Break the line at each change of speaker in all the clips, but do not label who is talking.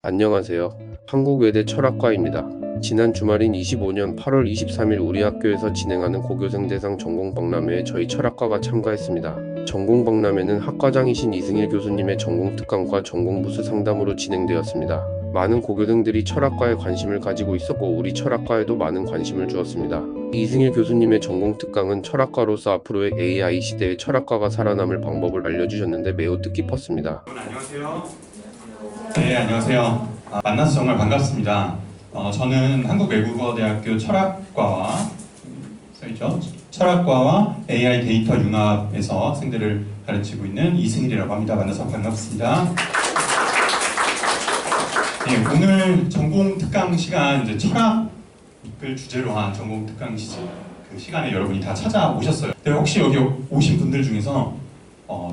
안녕하세요. 한국외대 철학과입니다. 지난 주말인 25년 8월 23일 우리 학교에서 진행하는 고교생 대상 전공박람회에 저희 철학과가 참가했습니다. 전공박람회는 학과장이신 이승일 교수님의 전공특강과 전공부스 상담으로 진행되었습니다. 많은 고교생들이 철학과에 관심을 가지고 있었고 우리 철학과에도 많은 관심을 주었습니다. 이승일 교수님의 전공특강은 철학과로서 앞으로의 AI 시대의 철학과가 살아남을 방법을 알려주셨는데 매우 뜻깊었습니다.
안녕하세요. 네, 안녕하세요. 만나서 정말 반갑습니다. 저는 한국외국어대학교 철학과와 철학과와 AI 데이터 융합에서 학생들을 가르치고 있는 이승일이라고 합니다. 만나서 반갑습니다. 네, 오늘 전공 특강 시간 이제 철학을 주제로 한 전공 특강 시간에 여러분이 다 찾아오셨어요. 근데 혹시 여기 오신 분들 중에서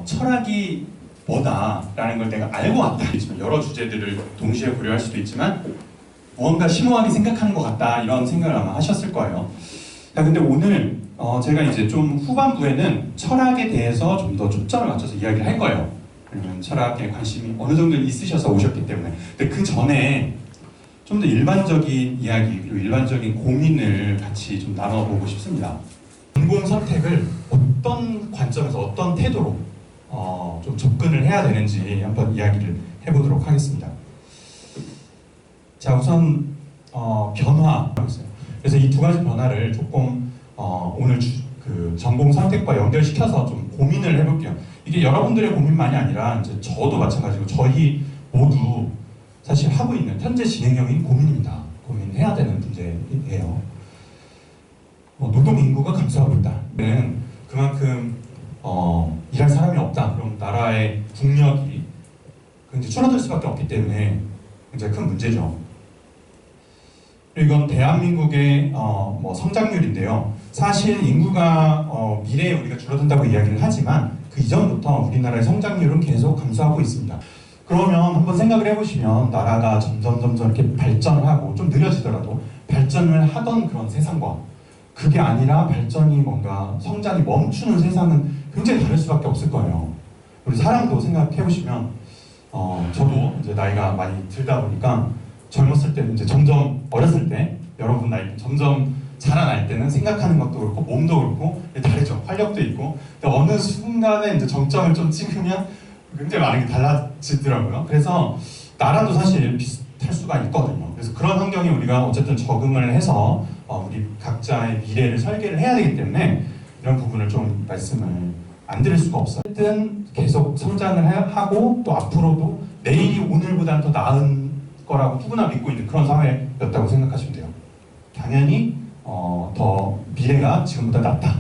철학이 뭐다라는 걸 내가 알고 왔다. 여러 주제들을 동시에 고려할 수도 있지만 무언가 심오하게 생각하는 것 같다 이런 생각을 아마 하셨을 거예요. 자, 근데 오늘 제가 이제 좀 후반부에는 철학에 대해서 좀 더 초점을 맞춰서 이야기를 할 거예요. 왜냐면 철학에 관심이 어느 정도 있으셔서 오셨기 때문에. 근데 그 전에 좀 더 일반적인 이야기 그리고 일반적인 고민을 같이 좀 나눠보고 싶습니다. 전공 선택을 어떤 관점에서 어떤 태도로 좀 접근을 해야 되는지 한번 이야기를 해보도록 하겠습니다. 자, 우선 변화라고 있어요. 그래서 이 두 가지 변화를 조금 오늘 그 전공 선택과 연결시켜서 좀 고민을 해볼게요. 이게 여러분들의 고민만이 아니라 이제 저도 마찬가지고 저희 모두 사실 하고 있는 현재 진행형인 고민입니다. 고민해야 되는 문제예요. 노동 인구가 감소하고 있다는 그만큼 일할 사람이 없다. 그럼 나라의 국력이 굉장히 줄어들 수밖에 없기 때문에 굉장히 큰 문제죠. 그리고 이건 대한민국의 성장률인데요. 사실 인구가 미래에 우리가 줄어든다고 이야기를 하지만 그 이전부터 우리나라의 성장률은 계속 감소하고 있습니다. 그러면 한번 생각을 해보시면 나라가 점점 이렇게 발전을 하고 좀 느려지더라도 발전을 하던 그런 세상과 그게 아니라 발전이 뭔가 성장이 멈추는 세상은 굉장히 다를 수밖에 없을 거예요. 우리 사람도 생각해보시면 저도 이제 나이가 많이 들다 보니까 젊었을 때는 이제 점점 어렸을 때 여러분 나이 점점 자라날 때는 생각하는 것도 그렇고 몸도 그렇고 다르죠. 활력도 있고 근데 어느 순간에 이제 정점을 좀 찍으면 굉장히 많은 게 달라지더라고요. 그래서 나라도 사실 비슷할 수가 있거든요. 그래서 그런 환경에 우리가 어쨌든 적응을 해서 우리 각자의 미래를 설계를 해야 되기 때문에 이런 부분을 좀 말씀을 안 드릴 수가 없어요. 어쨌든 계속 성장을 하고 또 앞으로도 내일이 오늘보다는 더 나은 거라고 누구나 믿고 있는 그런 사회였다고 생각하시면 돼요. 당연히 더 미래가 지금보다 낫다.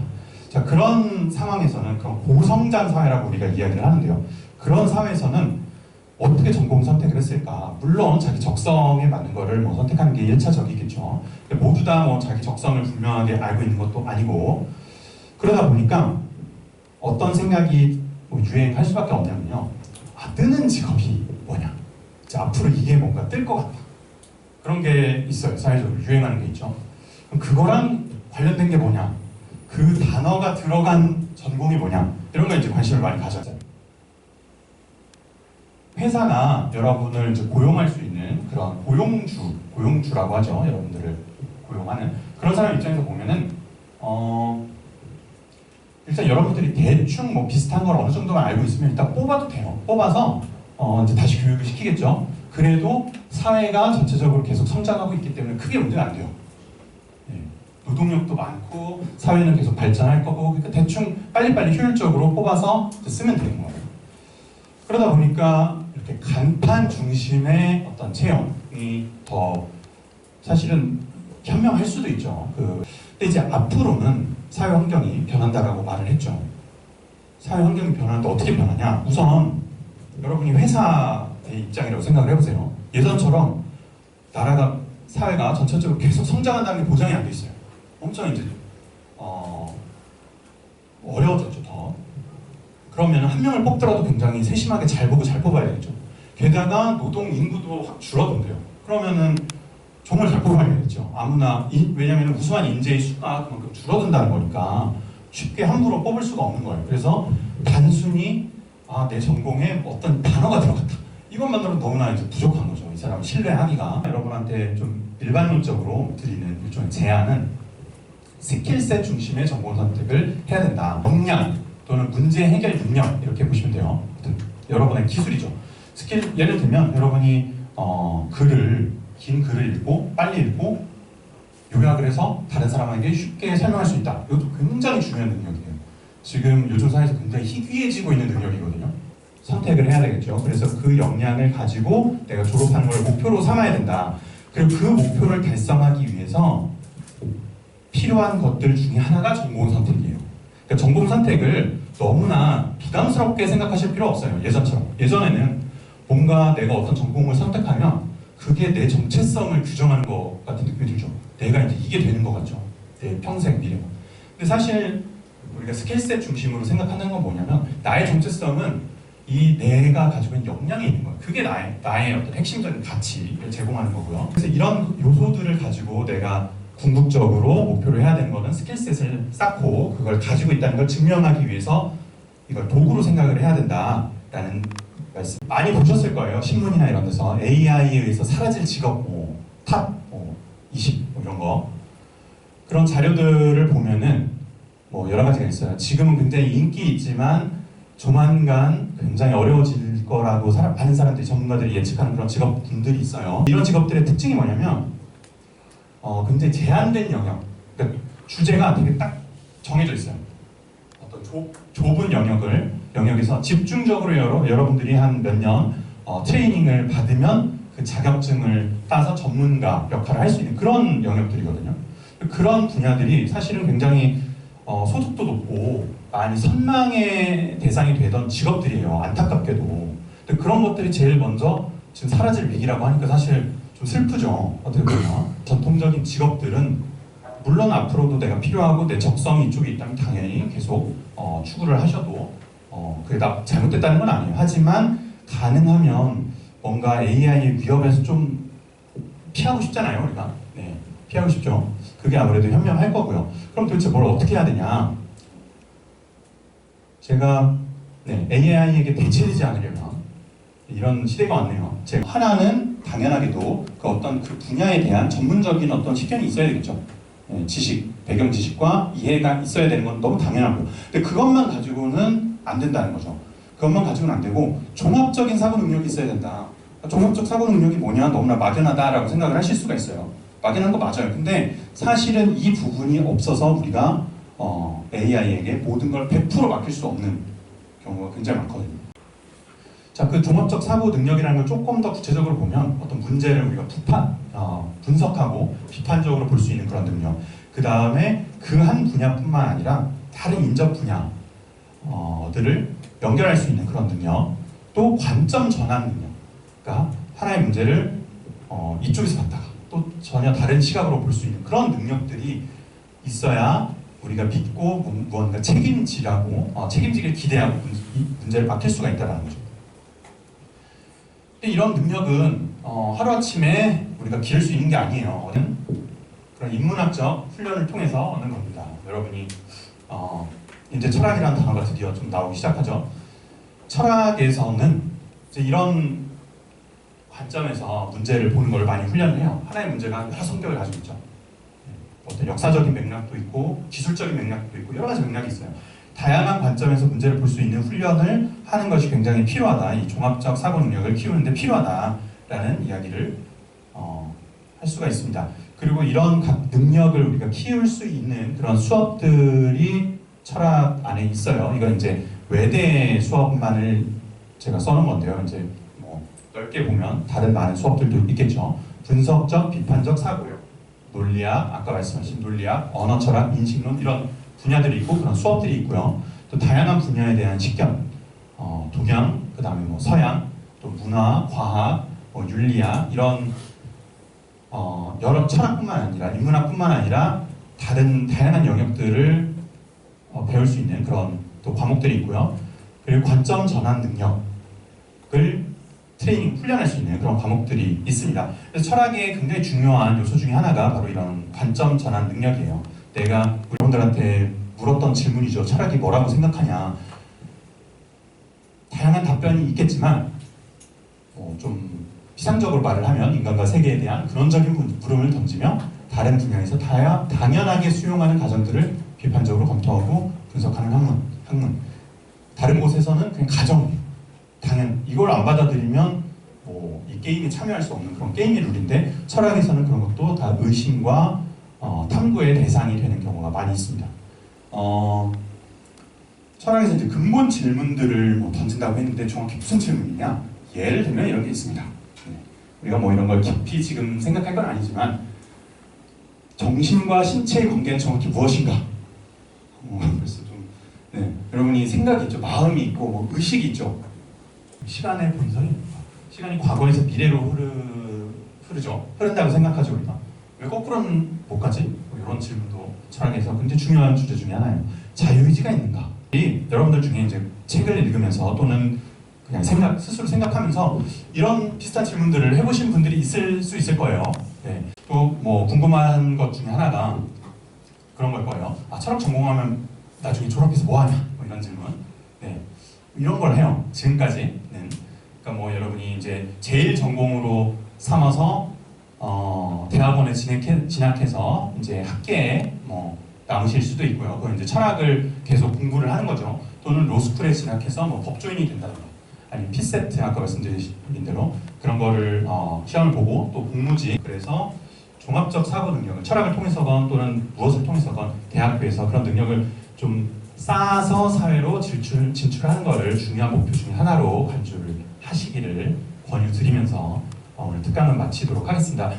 자, 그런 상황에서는 그런 고성장 사회라고 우리가 이야기를 하는데요. 그런 사회에서는 어떻게 전공 선택을 했을까? 물론 자기 적성에 맞는 거를 선택하는 게 1차적이겠죠. 모두 다 자기 적성을 분명하게 알고 있는 것도 아니고 그러다 보니까 어떤 생각이 유행할 수밖에 없냐면요. 뜨는 직업이 뭐냐? 이제 앞으로 이게 뭔가 뜰 것 같다. 그런 게 있어요. 사회적으로 유행하는 게 있죠. 그럼 그거랑 관련된 게 뭐냐? 그 단어가 들어간 전공이 뭐냐? 이런 거 이제 관심을 많이 가져요. 회사가 여러분을 이제 고용할 수 있는 그런 고용주라고 하죠. 여러분들을 고용하는 그런 사람 입장에서 보면은 일단 여러분들이 대충 비슷한 걸 어느 정도만 알고 있으면 일단 뽑아도 돼요. 뽑아서 이제 다시 교육을 시키겠죠. 그래도 사회가 전체적으로 계속 성장하고 있기 때문에 크게 문제는 안 돼요. 네. 노동력도 많고 사회는 계속 발전할 거고 그러니까 대충 빨리빨리 효율적으로 뽑아서 쓰면 되는 거예요. 그러다 보니까 이렇게 간판 중심의 어떤 채용이 더 사실은 현명할 수도 있죠. 근데 이제 앞으로는 사회 환경이 변한다라고 말을 했죠. 사회 환경이 변하는데 어떻게 변하냐? 우선 여러분이 회사의 입장이라고 생각을 해보세요. 예전처럼 나라가 사회가 전체적으로 계속 성장한다는 게 보장이 안 돼 있어요. 엄청 이제 어려워졌죠. 더. 그러면 한 명을 뽑더라도 굉장히 세심하게 잘 보고 잘 뽑아야 되겠죠. 게다가 노동 인구도 확 줄어든대요. 그러면은 정말 잘 뽑아야겠죠. 아무나 왜냐하면 우수한 인재의 수가 그만큼 줄어든다는 거니까 쉽게 함부로 뽑을 수가 없는 거예요. 그래서 단순히 내 전공에 어떤 단어가 들어갔다 이것만으로는 너무나 이제 부족한 거죠. 이 사람 신뢰하기가. 여러분한테 좀 일반론적으로 드리는 일종의 제안은 스킬셋 중심의 전공 선택을 해야 된다. 역량 또는 문제 해결 능력 이렇게 보시면 돼요. 여러분의 기술이죠. 스킬 예를 들면 여러분이 긴 글을 읽고 빨리 읽고 요약을 해서 다른 사람에게 쉽게 설명할 수 있다. 이것도 굉장히 중요한 능력이에요. 지금 요즘 사회에서 굉장히 희귀해지고 있는 능력이거든요. 선택을 해야 되겠죠. 그래서 그 역량을 가지고 내가 졸업하는 걸 목표로 삼아야 된다. 그리고 그 목표를 달성하기 위해서 필요한 것들 중에 하나가 전공 선택이에요. 그러니까 전공 선택을 너무나 부담스럽게 생각하실 필요 없어요. 예전처럼. 예전에는 뭔가 내가 어떤 전공을 선택하면 그게 내 정체성을 규정하는 것 같은 느낌이 들죠. 내가 이제 이게 되는 것 같죠. 내 평생 미래가. 근데 사실 우리가 스킬셋 중심으로 생각하는 건 뭐냐면 나의 정체성은 이 내가 가지고 있는 역량이 있는 거예요. 그게 나의 어떤 핵심적인 가치를 제공하는 거고요. 그래서 이런 요소들을 가지고 내가 궁극적으로 목표를 해야 되는 거는 스킬셋을 쌓고 그걸 가지고 있다는 걸 증명하기 위해서 이걸 도구로 생각을 해야 된다라는 말씀. 많이 보셨을 거예요. 신문이나 이런 데서 AI에 의해서 사라질 직업 탑 20 이런 거 그런 자료들을 보면은 여러 가지가 있어요. 지금은 굉장히 인기 있지만 조만간 굉장히 어려워질 거라고 많은 사람들이 전문가들이 예측하는 그런 직업군들이 있어요. 이런 직업들의 특징이 뭐냐면 굉장히 제한된 영역, 그러니까 주제가 되게 딱 정해져 있어요. 어떤 좁은 영역에서 집중적으로 여러분들이 한 몇 년 트레이닝을 받으면 그 자격증을 따서 전문가 역할을 할 수 있는 그런 영역들이거든요. 그런 분야들이 사실은 굉장히 소득도 높고 많이 선망의 대상이 되던 직업들이에요. 안타깝게도. 근데 그런 것들이 제일 먼저 지금 사라질 위기라고 하니까 사실 좀 슬프죠. 어떻게 보면 전통적인 직업들은 물론 앞으로도 내가 필요하고 내 적성이 이쪽에 있다면 당연히 계속 추구를 하셔도 그게 잘못됐다는 건 아니에요. 하지만 가능하면 뭔가 AI의 위협에서 좀 피하고 싶잖아요. 우리가 피하고 싶죠. 그게 아무래도 현명할 거고요. 그럼 도대체 뭘 어떻게 해야 되냐? 제가 AI에게 대체되지 않으려면 이런 시대가 왔네요. 제가 하나는 당연하게도 그 분야에 대한 전문적인 어떤 식견이 있어야 되겠죠. 지식, 배경 지식과 이해가 있어야 되는 건 너무 당연하고요. 근데 그것만 가지고는 안 된다는 거죠. 그것만 가지고는 안 되고 종합적인 사고 능력이 있어야 된다. 종합적 사고 능력이 뭐냐? 너무나 막연하다라고 생각을 하실 수가 있어요. 막연한 거 맞아요. 근데 사실은 이 부분이 없어서 우리가 AI에게 모든 걸 100% 맡길 수 없는 경우가 굉장히 많거든요. 자, 그 종합적 사고 능력이라는 걸 조금 더 구체적으로 보면 어떤 문제를 우리가 분석하고 비판적으로 볼 수 있는 그런 능력. 그 다음에 그 한 분야뿐만 아니라 다른 인접 분야들을 연결할 수 있는 그런 능력. 또 관점 전환 능력. 그러니까 하나의 문제를 이쪽에서 봤다가 또 전혀 다른 시각으로 볼 수 있는 그런 능력들이 있어야 우리가 믿고 무언가 책임지길 기대하고 문제를 맡길 수가 있다는 거죠. 근데 이런 능력은 하루아침에 우리가 기를 수 있는 게 아니에요. 그런 인문학적 훈련을 통해서 얻는 겁니다. 여러분이 이제 철학이라는 단어가 드디어 좀 나오기 시작하죠. 철학에서는 이제 이런 관점에서 문제를 보는 걸 많이 훈련을 해요. 하나의 문제가 여러 성격을 가지고 있죠. 어떤 역사적인 맥락도 있고 기술적인 맥락도 있고 여러 가지 맥락이 있어요. 다양한 관점에서 문제를 볼 수 있는 훈련을 하는 것이 굉장히 필요하다. 이 종합적 사고 능력을 키우는데 필요하다라는 이야기를 할 수가 있습니다. 그리고 이런 각 능력을 우리가 키울 수 있는 그런 수업들이 철학 안에 있어요. 이건 이제 외대 수업만을 제가 써놓은 건데요. 이제 넓게 보면 다른 많은 수업들도 있겠죠. 분석적, 비판적 사고요. 논리학, 아까 말씀하신 논리학, 언어 철학, 인식론 이런 분야들이 있고 그런 수업들이 있고요. 또 다양한 분야에 대한 식견, 동양, 그 다음에 서양, 또 문화, 과학, 윤리학 이런 여러 철학뿐만 아니라 인문학뿐만 아니라 다양한 영역들을 배울 수 있는 그런 또 과목들이 있고요. 그리고 관점 전환 능력을 트레이닝, 훈련할 수 있는 그런 과목들이 있습니다. 그래서 철학의 굉장히 중요한 요소 중에 하나가 바로 이런 관점 전환 능력이에요. 내가 여러분들한테 물었던 질문이죠. 철학이 뭐라고 생각하냐. 다양한 답변이 있겠지만 좀 피상적으로 말을 하면 인간과 세계에 대한 근원적인 물음을 던지며 다른 분야에서 당연하게 수용하는 가정들을 비판적으로 검토하고 분석하는 학문. 다른 곳에서는 그냥 가정, 이걸 안 받아들이면 이 게임에 참여할 수 없는 그런 게임의 룰인데 철학에서는 그런 것도 다 의심과 탐구의 대상이 되는 경우가 많이 있습니다. 철학에서 이제 근본 질문들을 던진다고 했는데 정확히 무슨 질문이냐? 예를 들면 이런 게 있습니다. 우리가 이런 걸 깊이 지금 생각할 건 아니지만 정신과 신체의 관계는 정확히 무엇인가? 그래서 여러분이 생각이 있죠, 마음이 있고 의식이 있죠. 시간의 본성이 뭡니까? 시간이 과거에서 미래로 흐르죠. 흐른다고 생각하죠 우리가. 왜 거꾸로는 못 가지? 이런 질문도 철학에서 굉장히 중요한 주제 중에 하나예요. 자유의지가 있는가? 여러분들 중에 이제 책을 읽으면서 또는 그냥 스스로 생각하면서 이런 비슷한 질문들을 해보신 분들이 있을 수 있을 거예요. 네. 또 궁금한 것 중에 하나가 그런 걸 거예요. 철학 전공하면 나중에 졸업해서 뭐 하냐? 이런 질문. 네. 이런 걸 해요. 지금까지는. 그러니까 여러분이 이제 제일 전공으로 삼아서 대학원에 진학해서 이제 학계에 남으실 수도 있고요. 그건 이제 철학을 계속 공부를 하는 거죠. 또는 로스쿨에 진학해서 법조인이 된다든가, 아니면 피세트 아까 말씀드린 대로 그런 거를 시험을 보고 또 공무지, 그래서 종합적 사고 능력을 철학을 통해서건 또는 무엇을 통해서건 대학교에서 그런 능력을 좀 쌓아서 사회로 진출하는 것을 중요한 목표 중에 하나로 간주를 하시기를 권유드리면서 오늘 특강을 마치도록 하겠습니다.